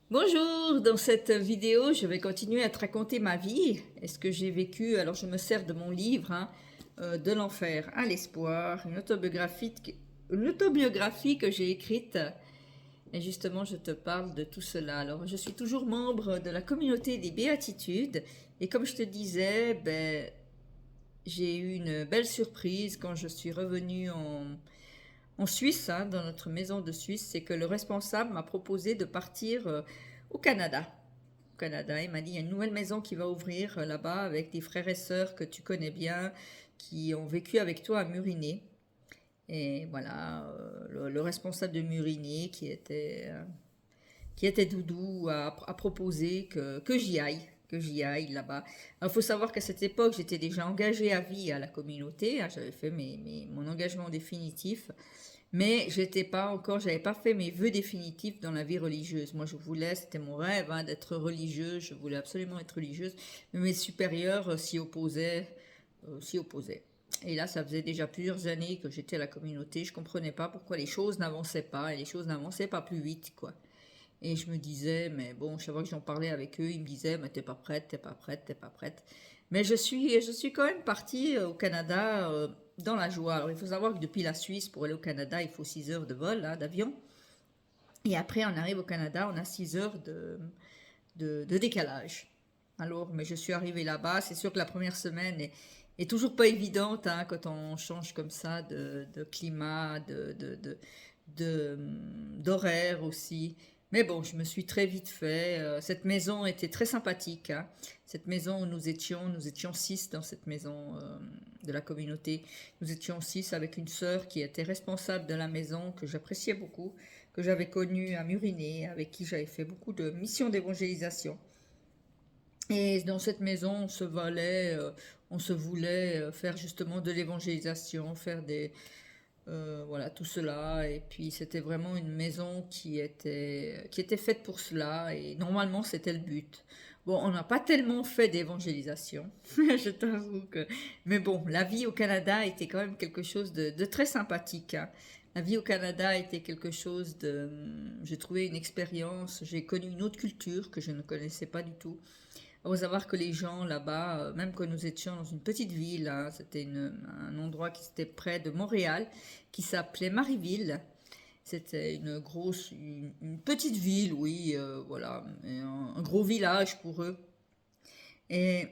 Bonjour, dans cette vidéo, je vais continuer à te raconter ma vie et ce que j'ai vécu. Alors, je me sers de mon livre, De l'enfer à l'espoir, une autobiographie que j'ai écrite. Et justement, je te parle de tout cela. Alors, je suis toujours membre de la communauté des béatitudes. Et comme je te disais, j'ai eu une belle surprise quand je suis revenue en Suisse, dans notre maison de Suisse. C'est que le responsable m'a proposé de partir au Canada. Canada. Il m'a dit, il y a une nouvelle maison qui va ouvrir là-bas avec des frères et sœurs que tu connais bien, qui ont vécu avec toi à Muriné. Et voilà, le responsable de Muriné, qui était Doudou, a proposé que j'y aille là-bas. Il faut savoir qu'à cette époque, j'étais déjà engagée à vie à la communauté, j'avais fait mon engagement définitif, mais j'avais pas fait mes vœux définitifs dans la vie religieuse. Moi, je voulais, c'était mon rêve, d'être religieuse, je voulais absolument être religieuse, mais mes supérieurs s'y opposaient. Et là, ça faisait déjà plusieurs années que j'étais à la communauté, je comprenais pas pourquoi les choses n'avançaient pas, et les choses n'avançaient pas plus vite, quoi. Et je me disais, mais bon, chaque fois que j'en parlais avec eux, ils me disaient, mais t'es pas prête, t'es pas prête, t'es pas prête. Mais je suis quand même partie au Canada dans la joie. Alors, il faut savoir que depuis la Suisse, pour aller au Canada, il faut 6 heures de vol, d'avion. Et après, on arrive au Canada, on a 6 heures de décalage. Alors, mais je suis arrivée là-bas. C'est sûr que la première semaine est toujours pas évidente, quand on change comme ça de climat, d'horaire aussi. Mais bon, je me suis très vite fait. Cette maison était très sympathique, hein. Cette maison où nous étions 6 dans cette maison de la communauté. Nous étions 6 avec une sœur qui était responsable de la maison, que j'appréciais beaucoup, que j'avais connue à Muriné, avec qui j'avais fait beaucoup de missions d'évangélisation. Et dans cette maison, on se voulait faire justement de l'évangélisation, faire voilà, tout cela. Et puis c'était vraiment une maison qui était faite pour cela. Et normalement, c'était le but. Bon, on n'a pas tellement fait d'évangélisation, je t'avoue que. Mais bon, la vie au Canada était quand même quelque chose de très sympathique, hein. La vie au Canada était quelque chose de. J'ai trouvé une expérience, j'ai connu une autre culture que je ne connaissais pas du tout. Il faut savoir que les gens là-bas, même quand nous étions dans une petite ville, c'était un endroit qui était près de Montréal, qui s'appelait Marieville. C'était une petite ville, oui, voilà, et un gros village pour eux. Et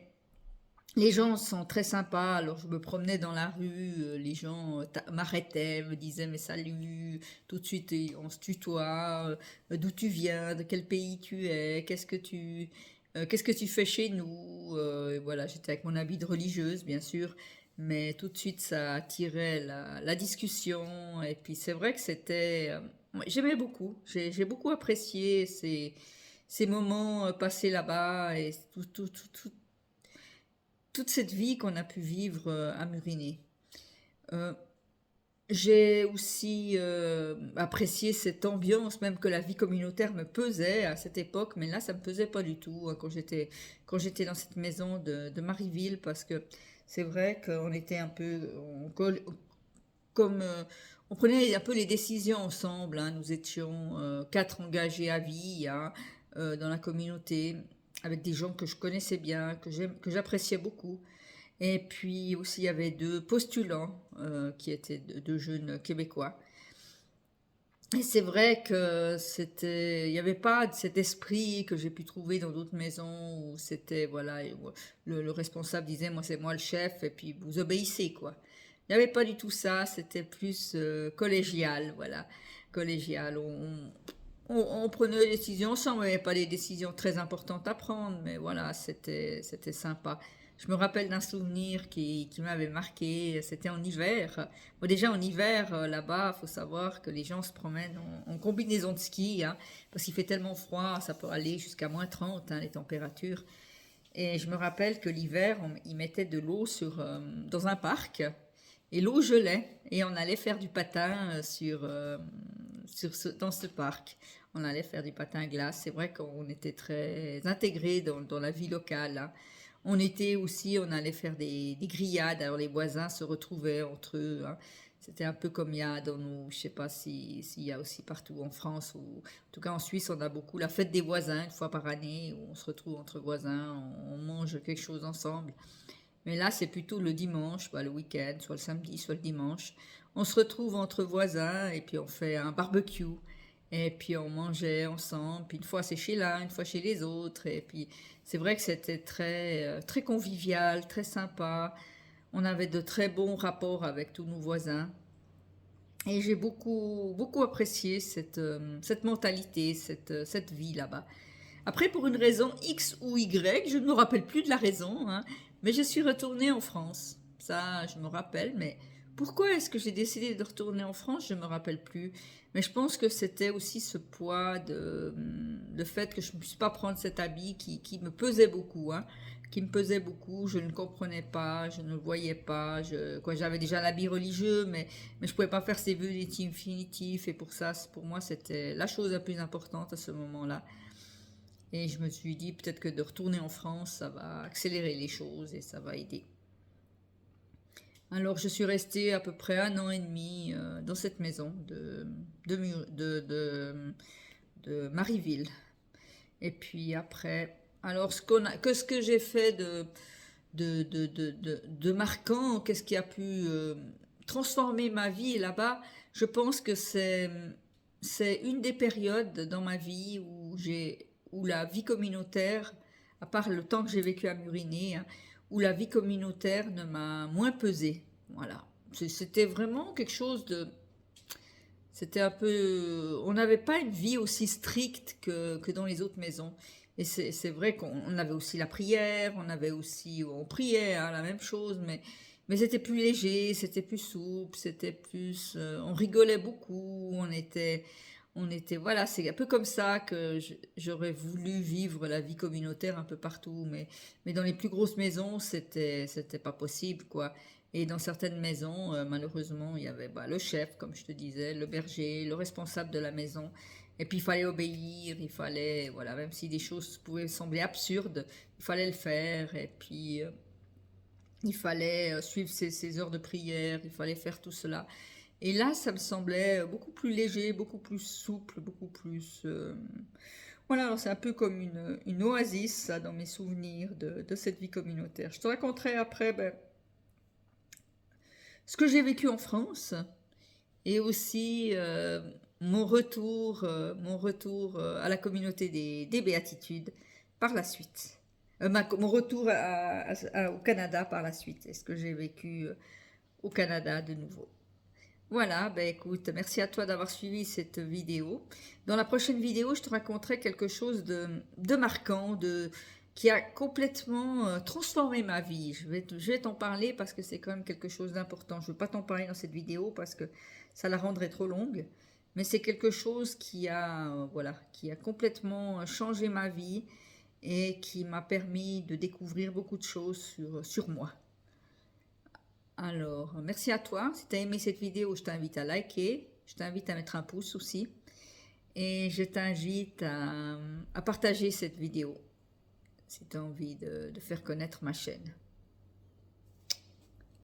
les gens sont très sympas. Alors je me promenais dans la rue, les gens m'arrêtaient, me disaient mais salut, tout de suite on se tutoie, d'où tu viens, de quel pays tu es, qu'est-ce que tu fais chez nous. Et voilà, j'étais avec mon habit de religieuse bien sûr, mais tout de suite ça attirait la discussion. Et puis c'est vrai que ouais, j'aimais beaucoup, j'ai beaucoup apprécié ces moments passés là-bas et toute cette vie qu'on a pu vivre à Muriné. Euh, j'ai aussi apprécié cette ambiance, même que la vie communautaire me pesait à cette époque, mais là ça me pesait pas du tout, quand j'étais dans cette maison de Marieville, parce que c'est vrai qu'on était un peu comme on prenait un peu les décisions ensemble, hein. Nous étions 4 engagés à vie, dans la communauté, avec des gens que je connaissais bien, que j'appréciais beaucoup. Et puis aussi, il y avait 2 postulants qui étaient 2 jeunes Québécois. Et c'est vrai que il n'y avait pas de cet esprit que j'ai pu trouver dans d'autres maisons où c'était, voilà, et où le responsable disait, moi c'est moi le chef, et puis vous obéissez, quoi. Il n'y avait pas du tout ça, c'était plus collégial, voilà, collégial. On prenait des décisions sans, mais pas des décisions très importantes à prendre, mais voilà, c'était sympa. Je me rappelle d'un souvenir qui m'avait marqué, c'était en hiver. Bon, déjà en hiver, là-bas, il faut savoir que les gens se promènent en combinaison de ski, parce qu'il fait tellement froid, ça peut aller jusqu'à -30, les températures. Et je me rappelle que l'hiver, ils mettaient de l'eau dans un parc, et l'eau gelait, et on allait faire du patin dans ce parc. On allait faire du patin à glace. C'est vrai qu'on était très intégrés dans la vie locale, hein. On allait faire des grillades, alors les voisins se retrouvaient entre eux, hein. C'était un peu comme il y a dans nous, je sais pas s'il y a aussi partout en France, ou en tout cas en Suisse, on a beaucoup la fête des voisins, une fois par année, où on se retrouve entre voisins, on mange quelque chose ensemble. Mais là, c'est plutôt le dimanche, le week-end, soit le samedi, soit le dimanche. On se retrouve entre voisins et puis on fait un barbecue. Et puis on mangeait ensemble. Puis une fois c'est chez l'un, une fois chez les autres. Et puis c'est vrai que c'était très convivial, très sympa. On avait de très bons rapports avec tous nos voisins. Et j'ai beaucoup apprécié cette mentalité, cette vie là-bas. Après, pour une raison X ou Y, je ne me rappelle plus de la raison, hein, mais je suis retournée en France. Ça, je me rappelle, mais pourquoi est-ce que j'ai décidé de retourner en France? Je ne me rappelle plus. Mais je pense que c'était aussi ce poids de fait que je ne puisse pas prendre cet habit qui me pesait beaucoup, hein, qui me pesait beaucoup. Je ne comprenais pas, je ne voyais pas. J'avais déjà l'habit religieux, mais je ne pouvais pas faire ces vœux définitifs. Et pour ça, pour moi, c'était la chose la plus importante à ce moment-là. Et je me suis dit peut-être que de retourner en France, ça va accélérer les choses et ça va aider. Alors je suis restée à peu près 1 an et demi dans cette maison de Marieville. Et puis après, alors ce que j'ai fait de marquant, qu'est-ce qui a pu transformer ma vie là-bas, je pense que c'est une des périodes dans ma vie où la vie communautaire, à part le temps que j'ai vécu à Muriné, hein, où la vie communautaire ne m'a moins pesé. Voilà. C'était vraiment quelque chose de... C'était un peu... On n'avait pas une vie aussi stricte que dans les autres maisons. Et c'est vrai qu'on avait aussi la prière, on priait, hein, la même chose, mais c'était plus léger, c'était plus souple, c'était plus... on rigolait beaucoup, voilà, c'est un peu comme ça que j'aurais voulu vivre la vie communautaire un peu partout, mais dans les plus grosses maisons, c'était pas possible, quoi. Et dans certaines maisons, malheureusement, il y avait le chef, comme je te disais, le berger, le responsable de la maison. Et puis il fallait obéir, il fallait, voilà, même si des choses pouvaient sembler absurdes, il fallait le faire. Et puis il fallait suivre ses heures de prière, il fallait faire tout cela. Et là, ça me semblait beaucoup plus léger, beaucoup plus souple, beaucoup plus... Voilà, alors c'est un peu comme une oasis, ça, dans mes souvenirs de cette vie communautaire. Je te raconterai après ce que j'ai vécu en France et aussi mon retour à la communauté des Béatitudes par la suite. Mon retour au Canada par la suite. Est-ce que j'ai vécu au Canada de nouveau? Voilà, écoute, merci à toi d'avoir suivi cette vidéo. Dans la prochaine vidéo, je te raconterai quelque chose de marquant, qui a complètement transformé ma vie. Je vais t'en parler parce que c'est quand même quelque chose d'important. Je ne veux pas t'en parler dans cette vidéo parce que ça la rendrait trop longue. Mais c'est quelque chose qui a complètement changé ma vie et qui m'a permis de découvrir beaucoup de choses sur moi. Alors, merci à toi. Si tu as aimé cette vidéo, je t'invite à liker. Je t'invite à mettre un pouce aussi. Et je t'invite à partager cette vidéo si tu as envie de faire connaître ma chaîne.